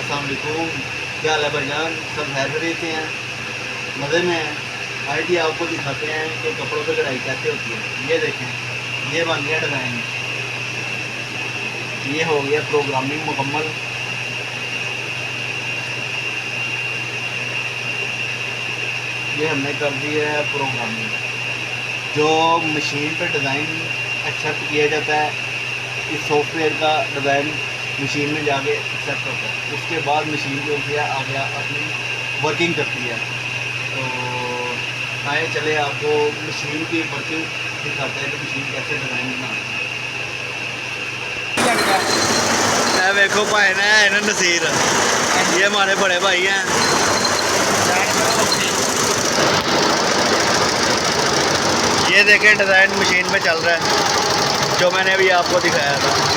अस्सलाम वालेकुम, क्या हाल है भाईजान? सब खैर खैरियत से हैं, मज़े में हैं। आज भी आपको दिखाते हैं कि कपड़ों पे कढ़ाई कैसे होती है। ये देखें, ये बन गया डिज़ाइन, ये हो गया प्रोग्रामिंग मुकम्मल। ये हमने कर दी है प्रोग्रामिंग। जो मशीन पे डिज़ाइन एक्सेप्ट किया जाता है, इस सॉफ्टवेयर का डिज़ाइन मशीन में जाके एक्सेप्ट होता है, उसके बाद मशीन जो है आगे अपनी वर्किंग करती है। तो आए चले आपको मशीन की वर्किंग दिखाते हैं कि मशीन कैसे डिज़ाइन बनाते हैं। देखो भाई ने है ना नसीर, ये हमारे बड़े भाई हैं। ये देखें डिज़ाइन मशीन में चल रहा है, जो मैंने अभी आपको दिखाया था।